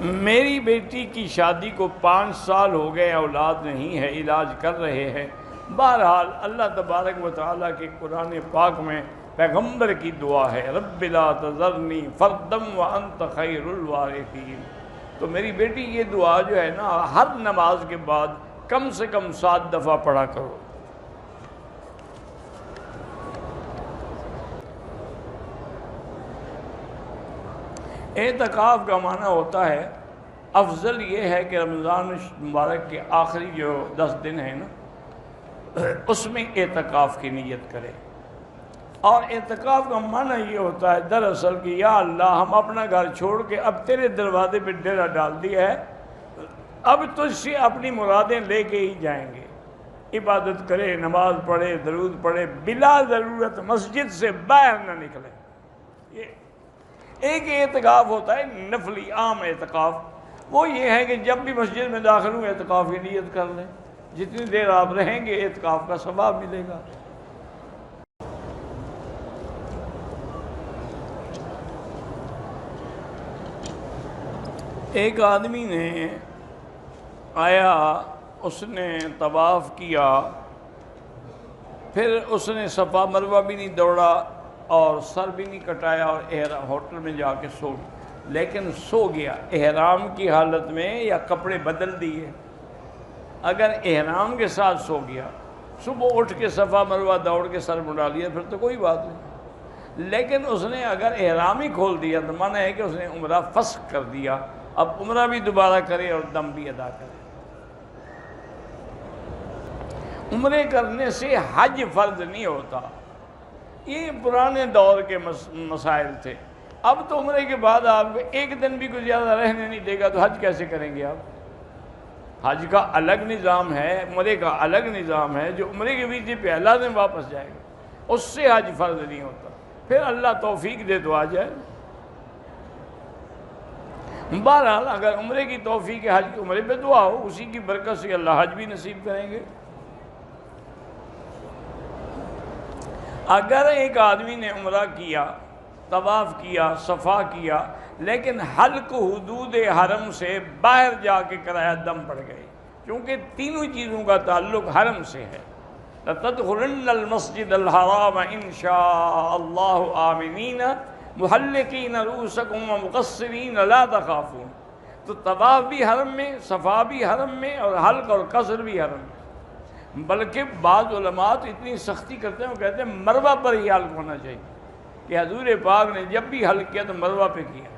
میری بیٹی کی شادی کو 5 سال ہو گئے، اولاد نہیں ہے، علاج کر رہے ہیں۔ بہرحال اللہ تبارک و تعالیٰ کے قرآن پاک میں پیغمبر کی دعا ہے، رب لا تذرنی فردا وانت خیر الوارثین۔ تو میری بیٹی یہ دعا جو ہے نا ہر نماز کے بعد کم سے کم 7 دفعہ پڑھا کرو۔ اعتکاف کا معنی ہوتا ہے، افضل یہ ہے کہ رمضان مبارک کے آخری جو 10 دن ہیں نا اس میں اعتکاف کی نیت کرے۔ اور اعتکاف کا معنی یہ ہوتا ہے دراصل کہ یا اللہ ہم اپنا گھر چھوڑ کے اب تیرے دروازے پہ ڈیرا ڈال دیا ہے، اب تجھ سے اپنی مرادیں لے کے ہی جائیں گے۔ عبادت کرے، نماز پڑھے، درود پڑھے، بلا ضرورت مسجد سے باہر نہ نکلے۔ یہ ایک اعتکاف ہوتا ہے نفلی عام اعتکاف، وہ یہ ہے کہ جب بھی مسجد میں داخل ہوں اعتکاف کی نیت کر لیں، جتنی دیر آپ رہیں گے اعتکاف کا ثواب ملے گا۔ ایک آدمی نے آیا، اس نے طواف کیا، پھر اس نے صفا مروہ بھی نہیں دوڑا اور سر بھی نہیں کٹایا، اور ہوٹل میں جا کے سو گیا، لیکن سو گیا احرام کی حالت میں یا کپڑے بدل دیے۔ اگر احرام کے ساتھ سو گیا، صبح اٹھ کے صفا مروہ دوڑ کے سر مڈا لیا، پھر تو کوئی بات نہیں۔ لیکن اس نے اگر احرام ہی کھول دیا تو معنی ہے کہ اس نے عمرہ فسخ کر دیا، اب عمرہ بھی دوبارہ کرے اور دم بھی ادا کرے۔ عمرے کرنے سے حج فرض نہیں ہوتا، یہ پرانے دور کے مسائل تھے۔ اب تو عمرے کے بعد آپ کو ایک دن بھی کوئی زیادہ رہنے نہیں دے گا تو حج کیسے کریں گے آپ؟ حج کا الگ نظام ہے، عمرے کا الگ نظام ہے۔ جو عمرے کے بیچ پہلا دن واپس جائے گا اس سے حج فرض نہیں ہوتا، پھر اللہ توفیق دے تو آ جائے۔ بہرحال اگر عمرے کی توفیق ہے، حج عمرے پہ دعا ہو، اسی کی برکت سے اللہ حج بھی نصیب کریں گے۔ اگر ایک آدمی نے عمرہ کیا، طواف کیا، صفا کیا، لیکن حلق حدود حرم سے باہر جا کے کرایا، دم پڑ گئے، کیونکہ تینوں چیزوں کا تعلق حرم سے ہے۔ لَتَدْخُلُنَّ الْمَسْجِدَ الْحَرَامَ إِنْ شَاءَ اللَّهُ آمِنِينَ مُحَلِّقِينَ رُؤُوسَكُمْ وَمُقَصِّرِينَ لَا تَخَافُونَ۔ تو طواف بھی حرم میں، صفا بھی حرم میں، اور حلق اور قصر بھی حرم میں۔ بلکہ بعض علماء تو اتنی سختی کرتے ہیں، وہ کہتے ہیں مروہ پر ہی حلق ہونا چاہیے، کہ حضور پاک نے جب بھی حلق کیا تو مروہ پہ کیا۔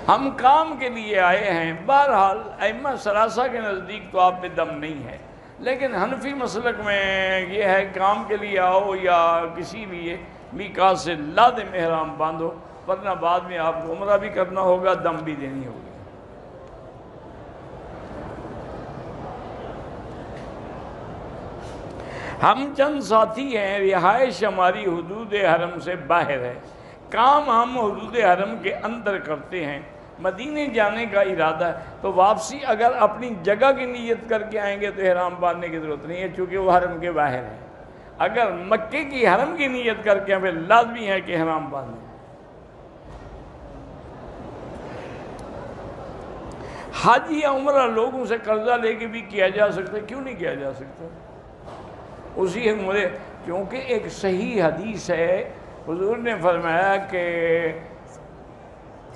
ہم کام کے لیے آئے ہیں، بہرحال ائمہ ثلاثہ کے نزدیک تو آپ پہ دم نہیں ہے، لیکن حنفی مسلک میں یہ ہے کام کے لیے آؤ یا کسی بھی میقات سے لازم احرام باندھو، ورنہ بعد میں آپ کو عمرہ بھی کرنا ہوگا، دم بھی دینی ہوگی۔ ہم چند ساتھی ہیں، رہائش ہماری حدود حرم سے باہر ہے، کام ہم حدود حرم کے اندر کرتے ہیں، مدینے جانے کا ارادہ ہے، تو واپسی اگر اپنی جگہ کی نیت کر کے آئیں گے تو احرام باندھنے کی ضرورت نہیں ہے، چونکہ وہ حرم کے باہر ہے۔ اگر مکے کی حرم کی نیت کر کے ہمیں لازمی ہے کہ احرام باندھیں۔ حج یا عمرہ لوگوں سے قرضہ لے کے بھی کیا جا سکتا ہے، کیوں نہیں کیا جا سکتا؟ اسی عمرے، کیونکہ ایک صحیح حدیث ہے، حضور نے فرمایا کہ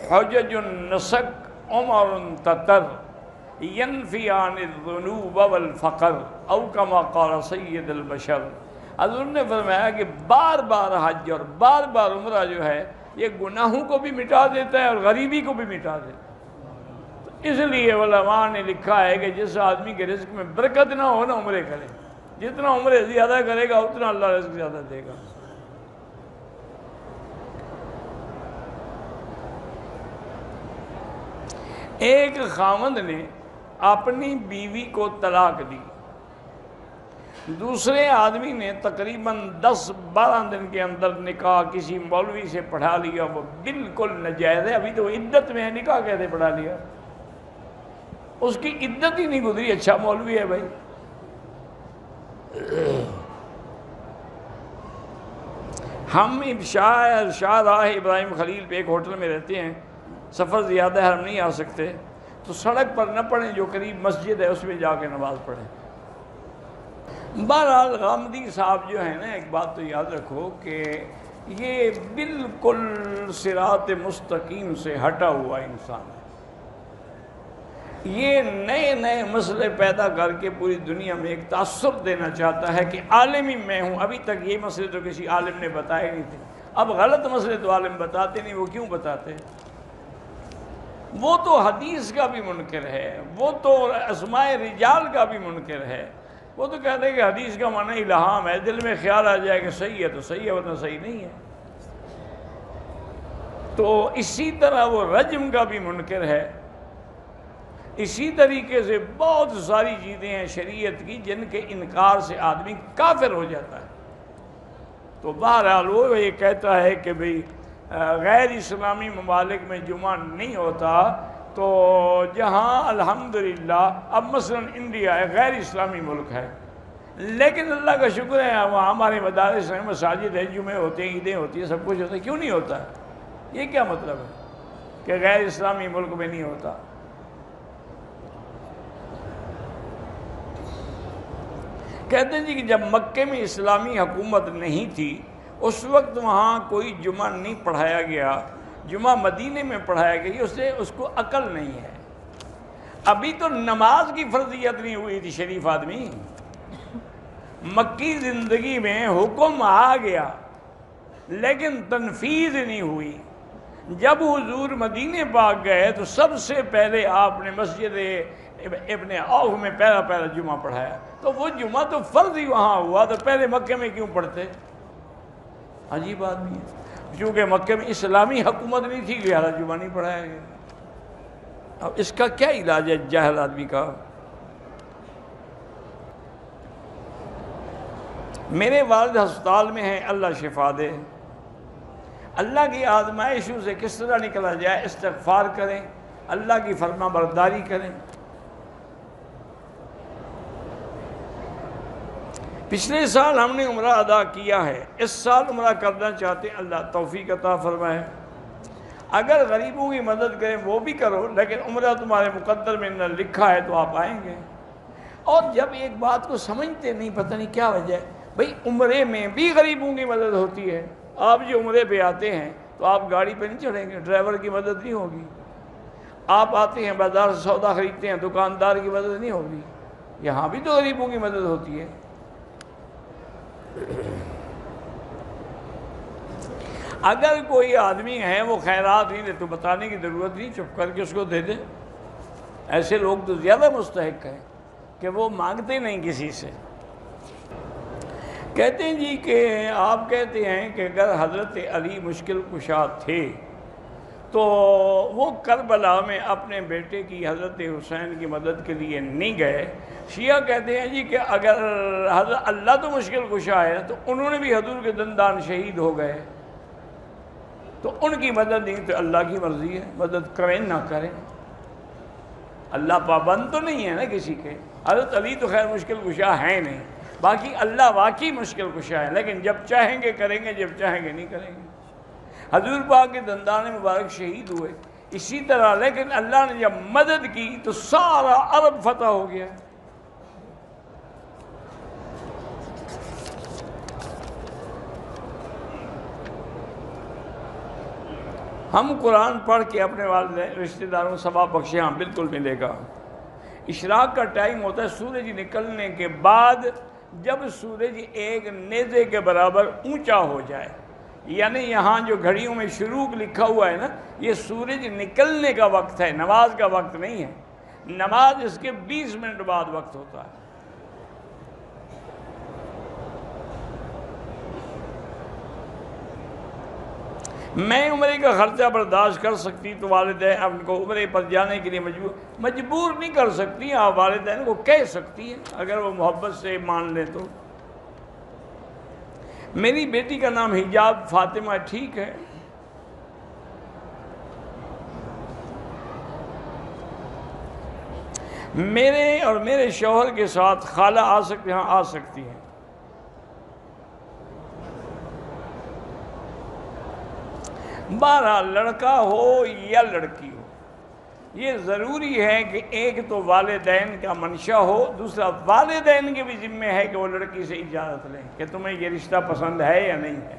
حجج النسک عمر تتر ینفیان الذنوب والفقر او کما قال سید البشر۔ حضور نے فرمایا کہ بار بار حج اور بار بار عمرہ جو ہے یہ گناہوں کو بھی مٹا دیتا ہے اور غریبی کو بھی مٹا دیتا ہے۔ اس لیے علماء نے لکھا ہے کہ جس آدمی کے رزق میں برکت نہ ہو نا عمرے کرے، جتنا عمرے زیادہ کرے گا اتنا اللہ رزق زیادہ دے گا۔ ایک خاوند نے اپنی بیوی کو طلاق دی، دوسرے آدمی نے تقریباً 10-12 دن کے اندر نکاح کسی مولوی سے پڑھا لیا، وہ بالکل ناجائز ہے، ابھی تو وہ عدت میں ہے، نکاح کیسے پڑھا لیا؟ اس کی عدت ہی نہیں گزری، اچھا مولوی ہے بھائی۔ ہم شاہ راہ ابراہیم خلیل پہ ایک ہوٹل میں رہتے ہیں، سفر زیادہ ہے، ہم نہیں آ سکتے، تو سڑک پر نہ پڑھیں، جو قریب مسجد ہے اس میں جا کے نماز پڑھیں۔ بہرحال غامدی صاحب جو ہے نا، ایک بات تو یاد رکھو کہ یہ بالکل صراط مستقیم سے ہٹا ہوا انسان ہے۔ یہ نئے نئے مسئلے پیدا کر کے پوری دنیا میں ایک تعصب دینا چاہتا ہے کہ عالم ہی میں ہوں۔ ابھی تک یہ مسئلے تو کسی عالم نے بتائے نہیں تھے، اب غلط مسئلے تو عالم بتاتے نہیں، وہ کیوں بتاتے؟ وہ تو حدیث کا بھی منکر ہے، وہ تو اسماء رجال کا بھی منکر ہے، وہ تو کہتے ہیں کہ حدیث کا معنی الہام ہے، دل میں خیال آ جائے کہ صحیح ہے تو صحیح ہے، ورنہ صحیح نہیں ہے۔ تو اسی طرح وہ رجم کا بھی منکر ہے، اسی طریقے سے بہت ساری چیزیں ہیں شریعت کی جن کے انکار سے آدمی کافر ہو جاتا ہے۔ تو بہرحال وہ یہ کہتا ہے کہ بھئی غیر اسلامی ممالک میں جمعہ نہیں ہوتا، تو جہاں الحمدللہ اب مثلا انڈیا ہے، غیر اسلامی ملک ہے، لیکن اللہ کا شکر ہے وہاں ہمارے مدارس ہیں، مساجد ہیں، جمعے ہوتے ہیں، عیدیں ہوتی ہیں، سب کچھ ہوتا ہے، کیوں نہیں ہوتا ہے؟ یہ کیا مطلب ہے کہ غیر اسلامی ملک میں نہیں ہوتا؟ کہتے ہیں جی کہ جب مکے میں اسلامی حکومت نہیں تھی اس وقت وہاں کوئی جمعہ نہیں پڑھایا گیا، جمعہ مدینے میں پڑھایا گیا، اس کو عقل نہیں ہے۔ ابھی تو نماز کی فرضیت نہیں ہوئی تھی شریف آدمی، مکی زندگی میں حکم آ گیا لیکن تنفیذ نہیں ہوئی۔ جب حضور مدینے پاک گئے تو سب سے پہلے آپ نے مسجد ابن عوف میں پہلا جمعہ پڑھایا، تو وہ جمعہ تو فرض ہی وہاں ہوا، تو پہلے مکے میں کیوں پڑھتے؟ عجیب آدمی ہے، کیونکہ مکے میں اسلامی حکومت نہیں تھی، لہذا جمعہ نہیں پڑھایا گیا۔ اب اس کا کیا علاج ہے جاہل آدمی کا؟ میرے والد ہسپتال میں ہیں، اللہ شفا دے۔ اللہ کی آزمائشوں سے کس طرح نکلا جائے؟ استغفار کریں، اللہ کی فرما برداری کریں۔ پچھلے سال ہم نے عمرہ ادا کیا ہے، اس سال عمرہ کرنا چاہتے ہیں، اللہ توفیق عطا فرمائے۔ اگر غریبوں کی مدد کریں وہ بھی کرو، لیکن عمرہ تمہارے مقدر میں نہ لکھا ہے تو آپ آئیں گے۔ اور جب ایک بات کو سمجھتے نہیں، پتہ نہیں کیا وجہ ہے، بھئی عمرے میں بھی غریبوں کی مدد ہوتی ہے۔ آپ جو عمرے پہ آتے ہیں تو آپ گاڑی پہ نہیں چڑھیں گے، ڈرائیور کی مدد نہیں ہوگی۔ آپ آتے ہیں بازار سے سودا خریدتے ہیں، دکاندار کی مدد نہیں ہوگی۔ یہاں بھی تو غریبوں کی مدد ہوتی ہے۔ اگر کوئی آدمی ہے وہ خیرات نہیں دے تو بتانے کی ضرورت نہیں، چپ کر کے اس کو دے دے۔ ایسے لوگ تو زیادہ مستحق ہیں کہ وہ مانگتے نہیں کسی سے۔ کہتے ہیں جی کہ آپ کہتے ہیں کہ اگر حضرت علی مشکل کشا تھے تو وہ کربلا میں اپنے بیٹے کی حضرت حسین کی مدد کے لیے نہیں گئے۔ شیعہ کہتے ہیں جی کہ اگر حضرت اللہ تو مشکل کشا ہے تو انہوں نے بھی حضور کے دندان شہید ہو گئے، تو ان کی مدد نہیں، تو اللہ کی مرضی ہے، مدد کریں نہ کریں، اللہ پابند تو نہیں ہے نا کسی کے۔ حضرت علی تو خیر مشکل کشا ہیں نہیں، باقی اللہ واقعی مشکل کشا ہے، لیکن جب چاہیں گے کریں گے، جب چاہیں گے نہیں کریں گے۔ حضور پاک کے دندان مبارک شہید ہوئے اسی طرح، لیکن اللہ نے جب مدد کی تو سارا عرب فتح ہو گیا۔ ہم قرآن پڑھ کے اپنے والدین رشتہ داروں ثواب بخشے، ہاں بالکل ملے گا۔ اشراق کا ٹائم ہوتا ہے سورج نکلنے کے بعد، جب سورج ایک نیزے کے برابر اونچا ہو جائے، یعنی یہاں جو گھڑیوں میں شروق لکھا ہوا ہے نا، یہ سورج نکلنے کا وقت ہے، نماز کا وقت نہیں ہے۔ نماز اس کے 20 منٹ بعد وقت ہوتا ہے۔ میں عمرے کا خرچہ برداشت کر سکتی تو والدین ان کو عمرے پر جانے کے لیے مجبور نہیں کر سکتی، آپ والدین کو کہہ سکتی ہیں اگر وہ محبت سے مان لیں تو۔ میری بیٹی کا نام حجاب فاطمہ، ٹھیک ہے، میرے اور میرے شوہر کے ساتھ خالہ آ سکتی ہیں؟ ہاں آ سکتی ہیں۔ بہرحال لڑکا ہو یا لڑکی ہو، یہ ضروری ہے کہ ایک تو والدین کا منشا ہو، دوسرا والدین کے بھی ذمہ ہے کہ وہ لڑکی سے اجازت لیں کہ تمہیں یہ رشتہ پسند ہے یا نہیں ہے۔